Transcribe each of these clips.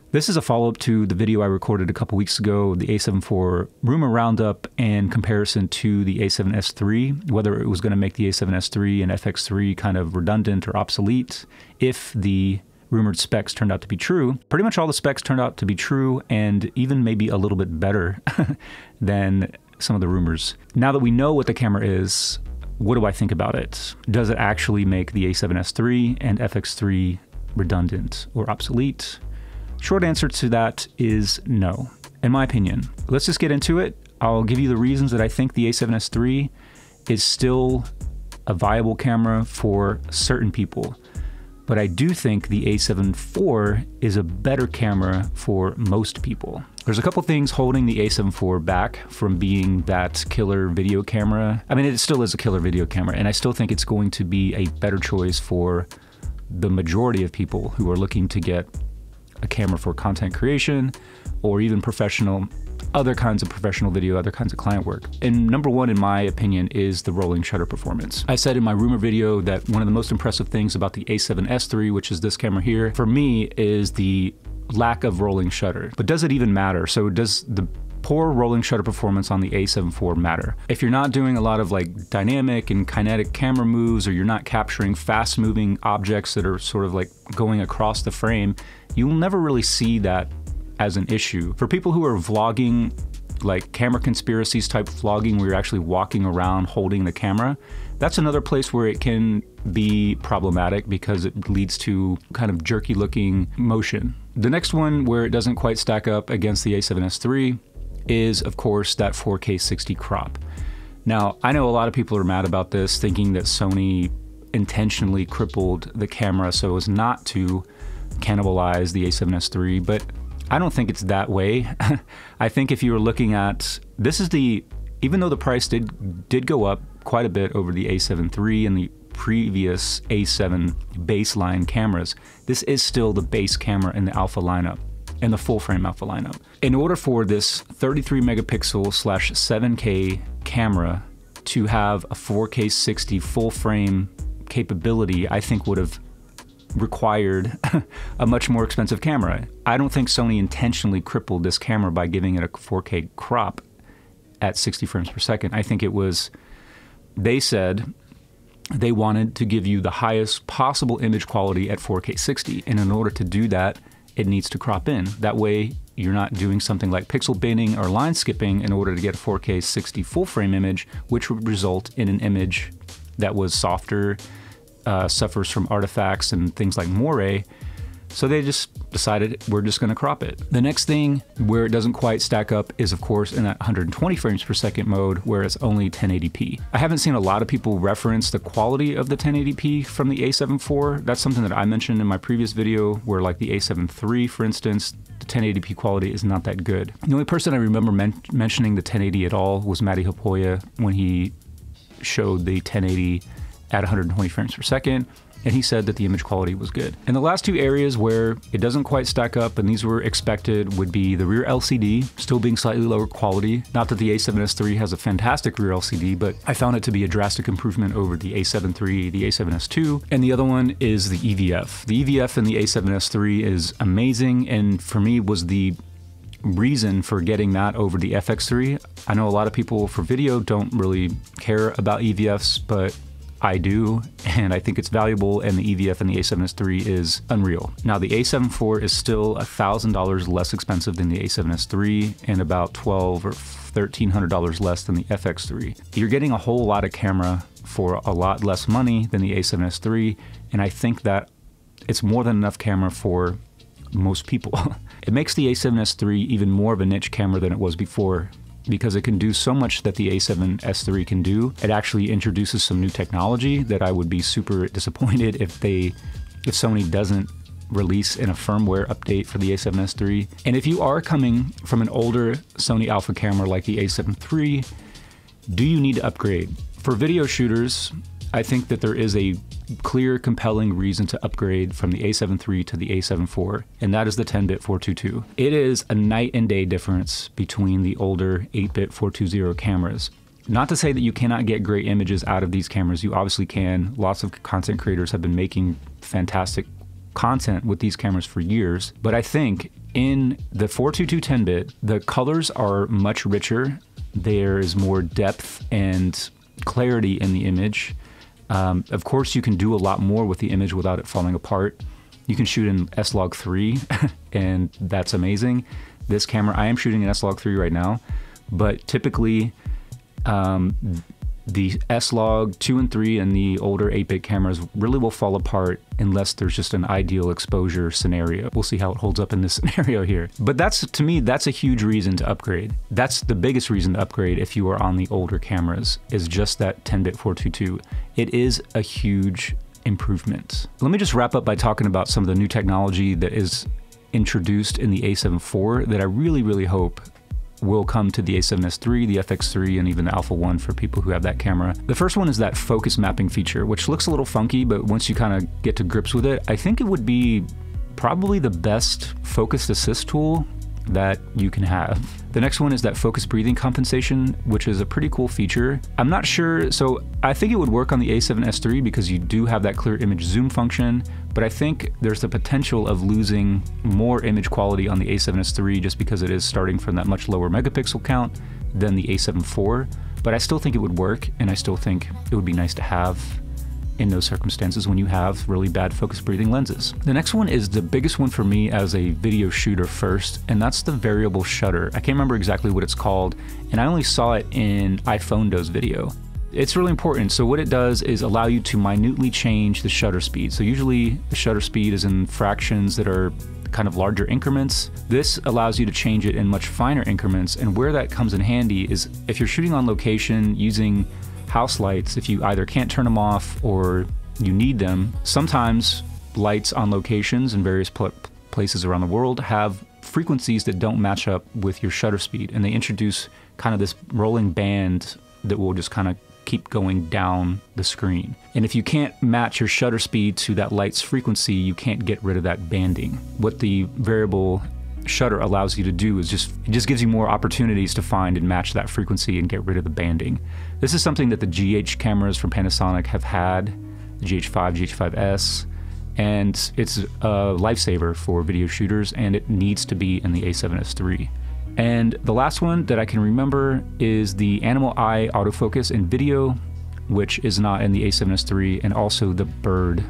This is a follow-up to the video I recorded a couple weeks ago, the a7IV rumor roundup and comparison to the a7S III, whether it was going to make the a7S III and FX3 kind of redundant or obsolete if the rumored specs turned out to be true. Pretty much all the specs turned out to be true, and even maybe a little bit better than some of the rumors. Now that we know what the camera is, what do I think about it? Does it actually make the a7S III and FX3 redundant or obsolete? Short answer to that is no, in my opinion. Let's just get into it. I'll give you the reasons that I think the a7S III is still a viable camera for certain people. But I do think the a7IV is a better camera for most people. There's a couple things holding the a7IV back from being that killer video camera. I mean, it still is a killer video camera, and I still think it's going to be a better choice for the majority of people who are looking to get a camera for content creation or even other kinds of professional video, other kinds of client work. And number one, in my opinion, is the rolling shutter performance. I said in my rumor video that one of the most impressive things about the a7S III, which is this camera here, for me is the lack of rolling shutter. But does it even matter? So does the poor rolling shutter performance on the a7IV matter? If you're not doing a lot of like dynamic and kinetic camera moves, or you're not capturing fast moving objects that are sort of like going across the frame, you'll never really see that as an issue. For people who are vlogging, like camera conspiracies type vlogging, where you're actually walking around holding the camera, that's another place where it can be problematic because it leads to kind of jerky looking motion. The next one where it doesn't quite stack up against the a7S III is, of course, that 4K 60 crop. Now, I know a lot of people are mad about this, thinking that Sony intentionally crippled the camera so as not to cannibalize the a7S III, but I don't think it's that way. I think if you were looking at, even though the price did go up quite a bit over the a7 III and the previous a7 baseline cameras, this is still the base camera in the alpha lineup, in the full frame alpha lineup. In order for this 33 megapixel / 7K camera to have a 4K 60 full frame capability, I think would have required a much more expensive camera. I don't think Sony intentionally crippled this camera by giving it a 4K crop at 60 frames per second. I think it was, they said they wanted to give you the highest possible image quality at 4K 60, and in order to do that, it needs to crop in. That way, you're not doing something like pixel binning or line skipping in order to get a 4K 60 full frame image, which would result in an image that was softer, suffers from artifacts and things like moire. So they just decided we're just going to crop it. The next thing where it doesn't quite stack up is, of course, in that 120 frames per second mode where it's only 1080p. I haven't seen a lot of people reference the quality of the 1080p from the a7IV. That's something that I mentioned in my previous video, where like the a7 III, for instance, the 1080p quality is not that good. The only person I remember mentioning the 1080 at all was Matty Hopoya when he showed the 1080 at 120 frames per second, and he said that the image quality was good. And the last two areas where it doesn't quite stack up, and these were expected, would be the rear LCD, still being slightly lower quality. Not that the a7S III has a fantastic rear LCD, but I found it to be a drastic improvement over the a7 III, the a7S II. And the other one is the EVF. The EVF in the a7S III is amazing, and for me was the reason for getting that over the FX3. I know a lot of people for video don't really care about EVFs, but I do, and I think it's valuable, and the EVF in the a7S III is unreal. Now, the a7IV is still $1,000 less expensive than the a7S III and about $1,200 or $1,300 less than the FX3. You're getting a whole lot of camera for a lot less money than the a7S III, and I think that it's more than enough camera for most people. It makes the a7S III even more of a niche camera than it was before, because it can do so much that the a7S III can do. It actually introduces some new technology that I would be super disappointed if Sony doesn't release in a firmware update for the a7S III. And if you are coming from an older Sony alpha camera like the a7 III, do you need to upgrade? For video shooters, I think that there is a clear, compelling reason to upgrade from the a7 III to the a7 IV, and that is the 10-bit 422. It is a night and day difference between the older 8-bit 420 cameras. Not to say that you cannot get great images out of these cameras, you obviously can. Lots of content creators have been making fantastic content with these cameras for years, but I think in the 422 10-bit, the colors are much richer. There is more depth and clarity in the image. Of course, you can do a lot more with the image without it falling apart. You can shoot in S-Log3, and that's amazing. This camera, I am shooting in S-Log3 right now, but typically the S-Log 2 and 3 and the older 8-bit cameras really will fall apart unless there's just an ideal exposure scenario. We'll see how it holds up in this scenario here. But that's, to me, that's a huge reason to upgrade. That's the biggest reason to upgrade if you are on the older cameras, is just that 10-bit 422. It is a huge improvement. Let me just wrap up by talking about some of the new technology that is introduced in the a7IV that I really, really hope will come to the a7S3, the FX3, and even the Alpha 1 for people who have that camera. The first one is that focus mapping feature, which looks a little funky, but once you kind of get to grips with it, I think it would be probably the best focus assist tool that you can have. The next one is that focus breathing compensation, which is a pretty cool feature. I'm not sure, so I think it would work on the a7S3 because you do have that clear image zoom function, but I think there's the potential of losing more image quality on the a7S3 just because it is starting from that much lower megapixel count than the a7IV, but I still think it would work, and I still think it would be nice to have in those circumstances when you have really bad focus breathing lenses. The next one is the biggest one for me as a video shooter first, and that's the variable shutter. I can't remember exactly what it's called, and I only saw it in iPhonedo's video. It's really important. So what it does is allow you to minutely change the shutter speed. So usually the shutter speed is in fractions that are kind of larger increments. This allows you to change it in much finer increments, and where that comes in handy is if you're shooting on location using house lights, if you either can't turn them off or you need them. Sometimes lights on locations in various places around the world have frequencies that don't match up with your shutter speed, and they introduce kind of this rolling band that will just kind of keep going down the screen. And if you can't match your shutter speed to that light's frequency, you can't get rid of that banding. What the variable shutter allows you to do is it just gives you more opportunities to find and match that frequency and get rid of the banding. This is something that the GH cameras from Panasonic have had, the GH5, GH5S, and it's a lifesaver for video shooters, and it needs to be in the a7S III. And the last one that I can remember is the animal eye autofocus in video, which is not in the a7S III, and also the bird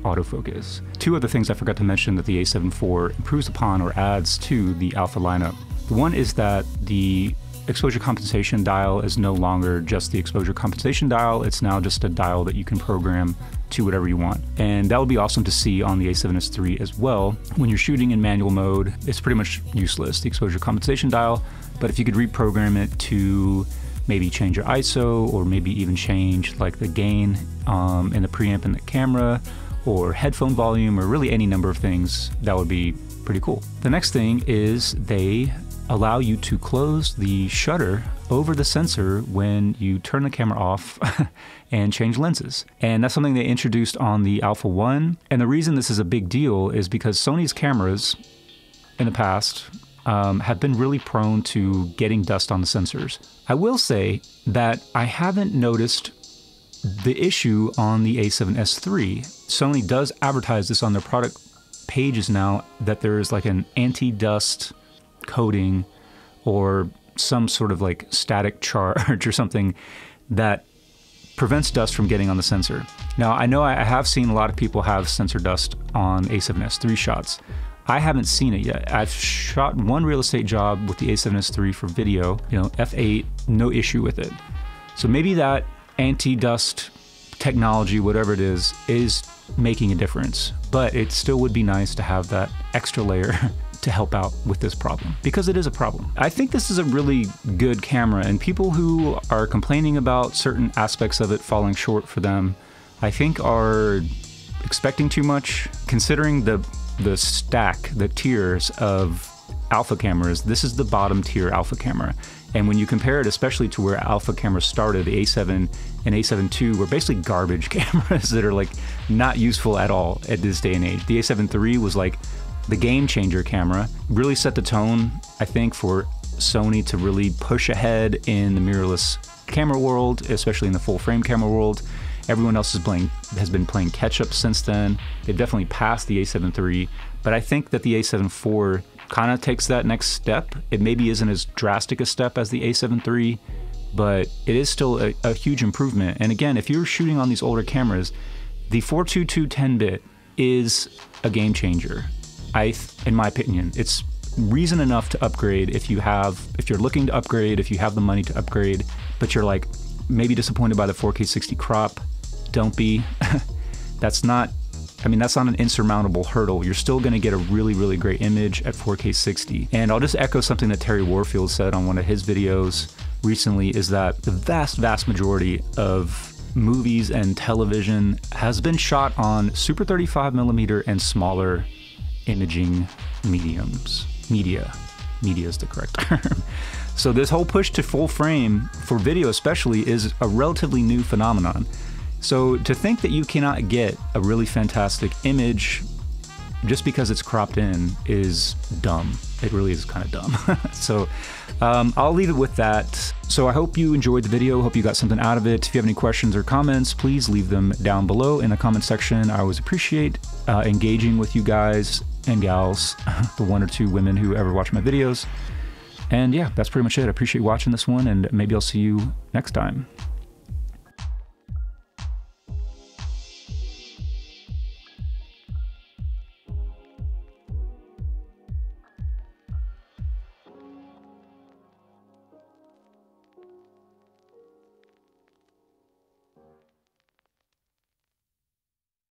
autofocus. Two other things I forgot to mention that the a7IV improves upon or adds to the Alpha lineup. One is that the exposure compensation dial is no longer just the exposure compensation dial, it's now just a dial that you can program to whatever you want. And that would be awesome to see on the a7S III as well. When you're shooting in manual mode, it's pretty much useless, the exposure compensation dial, but if you could reprogram it to maybe change your ISO, or maybe even change like the gain in the preamp in the camera, or headphone volume, or really any number of things, that would be pretty cool. The next thing is they allow you to close the shutter over the sensor when you turn the camera off and change lenses. And that's something they introduced on the Alpha 1. And the reason this is a big deal is because Sony's cameras in the past have been really prone to getting dust on the sensors. I will say that I haven't noticed the issue on the a7S III. Sony does advertise this on their product pages now, that there is like an anti-dust coating or some sort of like static charge or something that prevents dust from getting on the sensor. Now, I know I have seen a lot of people have sensor dust on a7S III shots. I haven't seen it yet. I've shot one real estate job with the a7S III for video, f8, no issue with it. So maybe that anti-dust technology, whatever it is making a difference, but it still would be nice to have that extra layer to help out with this problem, because it is a problem. I think this is a really good camera, and people who are complaining about certain aspects of it falling short for them, I think are expecting too much. Considering the stack, the tiers of alpha cameras, this is the bottom tier alpha camera. And when you compare it, especially to where alpha cameras started, the A7 and A7 II were basically garbage cameras that are like not useful at all at this day and age. The A7 III was like the game changer camera, really set the tone, I think, for Sony to really push ahead in the mirrorless camera world, especially in the full frame camera world. Everyone else has been playing catch up since then. They've definitely passed the a7 III, but I think that the a7 IV kind of takes that next step. It maybe isn't as drastic a step as the a7 III, but it is still a huge improvement. And again, if you're shooting on these older cameras, the 422 10-bit is a game changer. In my opinion, it's reason enough to upgrade if you're looking to upgrade, if you have the money to upgrade, but you're like maybe disappointed by the 4K 60 crop. Don't be. That's not an insurmountable hurdle. You're still going to get a really, really great image at 4K 60. And I'll just echo something that Terry Warfield said on one of his videos recently, is that the vast majority of movies and television has been shot on Super 35mm and smaller imaging mediums. Media is the correct term. So this whole push to full frame for video especially is a relatively new phenomenon. So to think that you cannot get a really fantastic image just because it's cropped in is dumb. It really is kind of dumb. So I'll leave it with that. So I hope you enjoyed the video. Hope you got something out of it. If you have any questions or comments, please leave them down below in the comment section. I always appreciate engaging with you guys and gals, the 1 or 2 women who ever watch my videos. And yeah, that's pretty much it. I appreciate you watching this one, and maybe I'll see you next time.